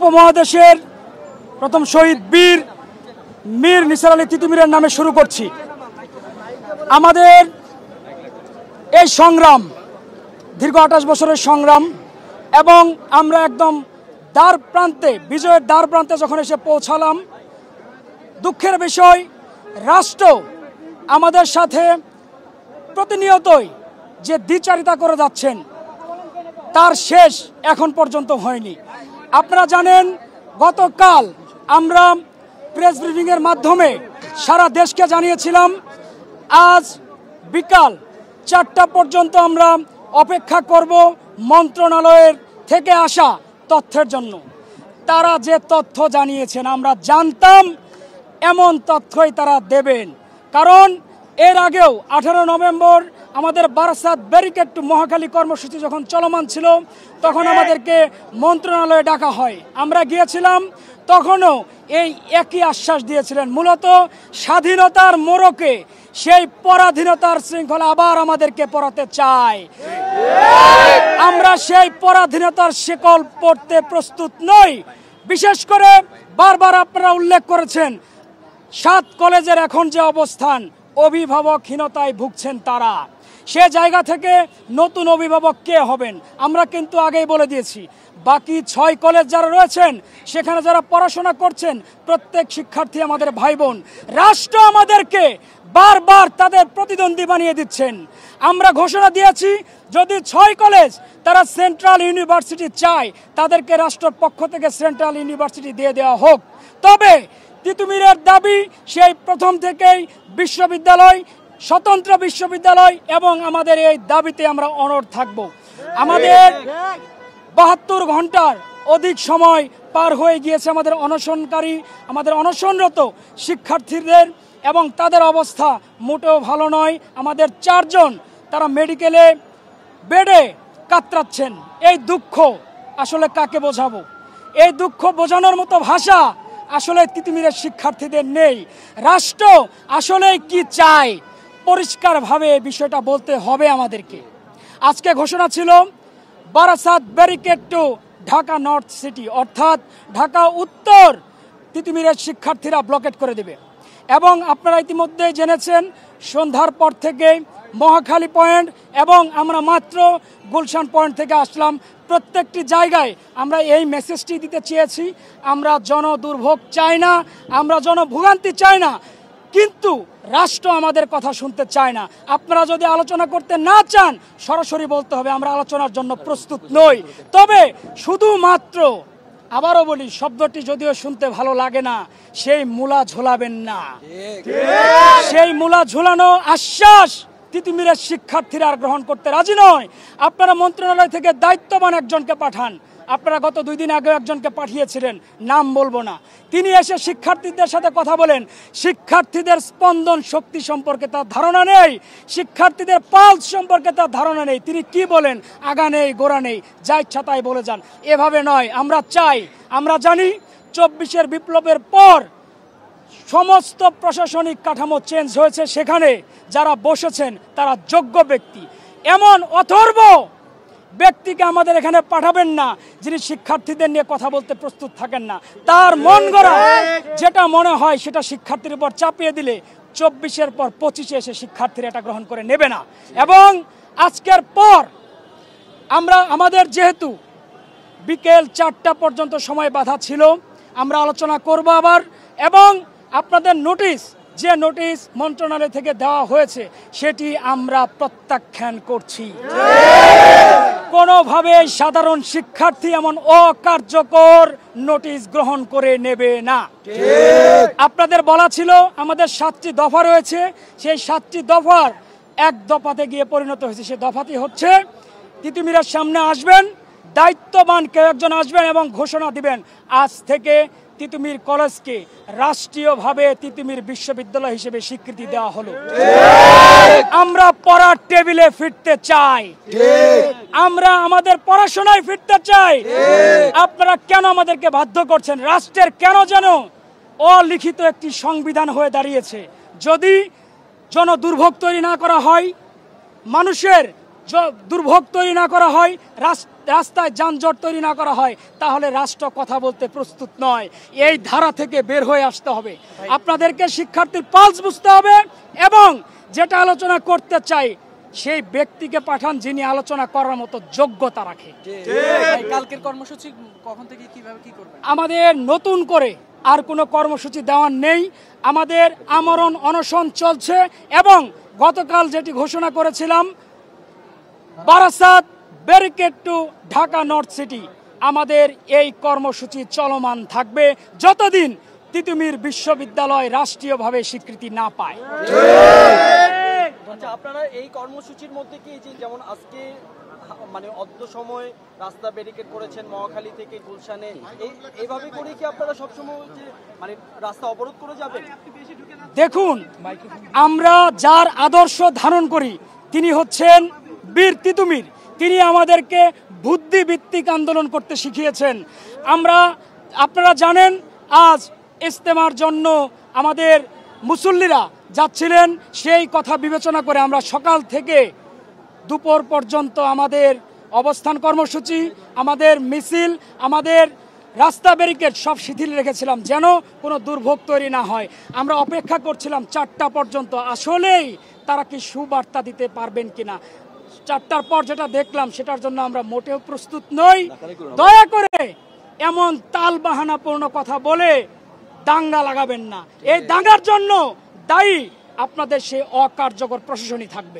উপমহাদেশের প্রথম শহীদ বীর মীর নিসার আলী তিতুমীরের নামে শুরু করছি। আমাদের এই সংগ্রাম দীর্ঘ 28 বছরের সংগ্রাম এবং আমরা একদম দ্বার প্রান্তে, বিজয়ের দ্বার প্রান্তে যখন এসে পৌঁছালাম, দুঃখের বিষয় রাষ্ট্র আমাদের সাথে প্রতিনিয়তই যে দ্বিচারিতা করে যাচ্ছেন তার শেষ এখন পর্যন্ত হয়নি। আপনারা জানেন, গতকাল আমরা প্রেস ব্রিফিংয়ের মাধ্যমে সারা দেশকে জানিয়েছিলাম আজ বিকাল 4টা পর্যন্ত আমরা অপেক্ষা করব মন্ত্রণালয়ের থেকে আসা তথ্যের জন্য। তারা যে তথ্য জানিয়েছেন আমরা জানতাম এমন তথ্যই তারা দেবেন, কারণ এর আগেও 18 নভেম্বর আমাদের বারাসাত ব্যারিকেড টু মহাখালী কর্মসূচি যখন চলমান ছিল তখন আমাদেরকে মন্ত্রণালয়ে ডাকা হয়। আমরা গিয়েছিলাম, তখনও এই একই আশ্বাস দিয়েছিলেন, মূলত স্বাধীনতার মোড়কে সেই পরাধীনতার শৃঙ্খলা আবার আমাদেরকে পড়াতে চায়। আমরা সেই পরাধীনতার শিকল পড়তে প্রস্তুত নই। বিশেষ করে বারবার আপনারা উল্লেখ করেছেন 7 কলেজের এখন যে অবস্থান, অভিভাবকহীনতায় ভুগছেন তারা। সে জায়গা থেকে নতুন অভিভাবক কে হবেন? আমরা কিন্তু আগেই বলে দিয়েছি, বাকি 6 কলেজ যারা রয়েছেন সেখানে যারা পড়াশোনা করছেন প্রত্যেক শিক্ষার্থী আমাদের ভাই বোন। রাষ্ট্র আমাদেরকে বারবার তাদের প্রতিদ্বন্দ্বী বানিয়ে দিচ্ছেন। আমরা ঘোষণা দিয়েছি যদি 6 কলেজ তারা সেন্ট্রাল ইউনিভার্সিটি চায় তাদেরকে রাষ্ট্রের পক্ষ থেকে সেন্ট্রাল ইউনিভার্সিটি দিয়ে দেওয়া হোক। তবে তিতুমীরের দাবি সেই প্রথম থেকেই বিশ্ববিদ্যালয়, স্বতন্ত্র বিশ্ববিদ্যালয়, এবং আমাদের এই দাবিতে আমরা অনড় থাকব। আমাদের 72 ঘন্টার অধিক সময় পার হয়ে গিয়েছে আমাদের অনশনরত শিক্ষার্থীদের, এবং তাদের অবস্থা মোটেও ভালো নয়। আমাদের 4 জন তারা মেডিকেলে বেডে কাতরাচ্ছেন। এই দুঃখ আসলে কাকে বোঝাবো? এই দুঃখ বোঝানোর মতো ভাষা আসলে তিতুমীরের শিক্ষার্থীদের নেই। রাষ্ট্র আসলে কি চায় পরিষ্কারভাবে এই বিষয়টা বলতে হবে আমাদেরকে। আজকে ঘোষণা ছিল Barasat barricade two Dhaka north city, অর্থাৎ ঢাকা উত্তর তিতুমীরের শিক্ষার্থীরা ব্লকেট করে দেবে। এবং আপনারা ইতিমধ্যে জেনেছেন সন্ধ্যার পর থেকে মহাখালী পয়েন্ট এবং আমরা মাত্র গুলশান পয়েন্ট থেকে আসলাম, প্রত্যেকটি জায়গায় আমরা এই মেসেজটি দিতে চেয়েছি, আমরা জনদুর্ভোগ চাই না, আমরা জনভোগান্তি চাই না, কিন্তু রাষ্ট্র আমাদের কথা শুনতে চায় না। আপনারা যদি আলোচনা করতে না চান সরাসরি বলতে হবে আমরা আলোচনার জন্য প্রস্তুত নই। তবে শুধুমাত্র, আবারও বলি, শব্দটি যদিও শুনতে ভালো লাগে না, সেই মূলা ঝোলাবেন না। সেই মূলা ঝোলানো আশ্বাস তিতুমীরের শিক্ষার্থীরা আর গ্রহণ করতে রাজি নয়। আপনারা মন্ত্রণালয় থেকে দায়িত্ববান একজনকে পাঠান। আপনারা গত 2 দিন আগে একজনকে পাঠিয়েছিলেন, নাম বলবো না। তিনি এসে শিক্ষার্থীদের সাথে কথা বলেন। শিক্ষার্থীদের স্পন্দন শক্তি সম্পর্কে তার ধারণা নেই, শিক্ষার্থীদের পালস সম্পর্কে তার ধারণা নেই। তিনি কি বলেন? আগা নেই গোড়া নেই, যা ইচ্ছা তাই বলে যান। এভাবে নয়। আমরা চাই, আমরা জানি 24-এর বিপ্লবের পর সমস্ত প্রশাসনিক কাঠামো চেঞ্জ হয়েছে, সেখানে যারা বসেছেন তারা যোগ্য ব্যক্তি। এমন অথর্ব ব্যক্তিকে আমাদের এখানে পাঠাবেন না যিনি শিক্ষার্থীদের নিয়ে কথা বলতে প্রস্তুত থাকেন না। তার মন গড়া যেটা মনে হয় সেটা শিক্ষার্থীর উপর চাপিয়ে দিলে 24-এর পর 25-এ এসে শিক্ষার্থীরা এটা গ্রহণ করে নেবে না। এবং আজকের পর আমাদের যেহেতু বিকেল 4টা পর্যন্ত সময় বাধা ছিল, আমরা আলোচনা করব আবার, এবং আপনাদের যে নোটিশ মন্ত্রণালয় থেকে দেওয়া হয়েছে সেটি আমরা প্রত্যাখ্যান করছি। কোনোভাবে সাধারণ শিক্ষার্থী এমন অকার্যকর নোটিশ গ্রহণ করে নেবে না। আপনাদের বলা ছিল আমাদের 7টি দফা রয়েছে, সেই 7টি দফার এক দফাতে গিয়ে পরিণত হয়েছে। সেই দফাটি হচ্ছে তিতুমীরের সামনে আসবেন, দায়িত্ববান কেউ একজন আসবেন এবং ঘোষণা দিবেন আজ থেকে তিতুমীর কলেজকে রাষ্ট্রীয়ভাবে তিতুমীর বিশ্ববিদ্যালয় হিসেবে স্বীকৃতি দেওয়া হলো। আমরা পড়ার টেবিলে ফিরতে চাই, আমরা আমাদের পড়াশোনায় ফিরতে চাই। আপনারা কেন আমাদেরকে বাধ্য করছেন? রাষ্ট্রের কেন যেন অলিখিত একটি সংবিধান হয়ে দাঁড়িয়েছে। যদি জনদুর্ভোগ তৈরি না করা হয়, মানুষের দুর্ভোগ তৈরি না করা হয়, রাষ্ট্র রাস্তায় যানজট তৈরি না করা হয় তাহলে রাষ্ট্র কথা বলতে প্রস্তুত নয়। এই ধারা থেকে বের হয়ে আসতে হবে। আপনাদেরকে শিক্ষার্থীর পালস বুঝতে হবে এবং যেটা আলোচনা করতে চাই সেই ব্যক্তিকে পাঠান যিনি আলোচনা করার মতো যোগ্যতা রাখে। কালকের কর্মসূচি কখন থেকে কিভাবে কি করবেন? আমাদের নতুন করে আর কোনো কর্মসূচি দেওয়ার নেই। আমাদের আমরণ অনশন চলছে এবং গতকাল যেটি ঘোষণা করেছিলাম Barasat barricade two Dhaka north city, আমাদের এই কর্মসূচি চলমান থাকবে যতদিন তিতুমির বিশ্ববিদ্যালয় রাষ্ট্রীয়ভাবে স্বীকৃতি না পায়। আচ্ছা, আপনারা এই কর্মসূচির মধ্যে কি যেমন আজকে মানে অল্প সময় রাস্তা ব্যারিকেড করেছেন মহাখালী থেকে গুলশানে, এইভাবে করে কি আপনারা সবসময় যে মানে রাস্তা অবরোধ করে যাবেন? দেখুন, আমরা যার আদর্শ ধারণ করি তিনি হচ্ছেন বীর তিতুমির। তিনি আমাদেরকে বুদ্ধিভিত্তিক আন্দোলন করতে শিখিয়েছেন। আপনারা জানেন আজ ইজতেমার জন্য আমাদের মুসল্লিরা যাচ্ছিলেন, সেই কথা বিবেচনা করে আমরা সকাল থেকে দুপুর পর্যন্ত আমাদের অবস্থান কর্মসূচি, আমাদের মিছিল, আমাদের রাস্তা ব্যারিকেড সব শিথিল রেখেছিলাম যেন কোনো দুর্ভোগ তৈরি না হয়। আমরা অপেক্ষা করছিলাম 4টা পর্যন্ত, আসলেই তারা কি সুবার্তা দিতে পারবেন কিনা। 4টার পর যেটা দেখলাম সেটার জন্য আমরা মোটেও প্রস্তুত নই। দয়া করে এমন তালবাহানাপূর্ণ কথা বলে দাঙ্গা লাগাবেন না। এই দাঙ্গার জন্য দায়ী আপনাদের সেই অকার্যকর প্রশাসনই থাকবে।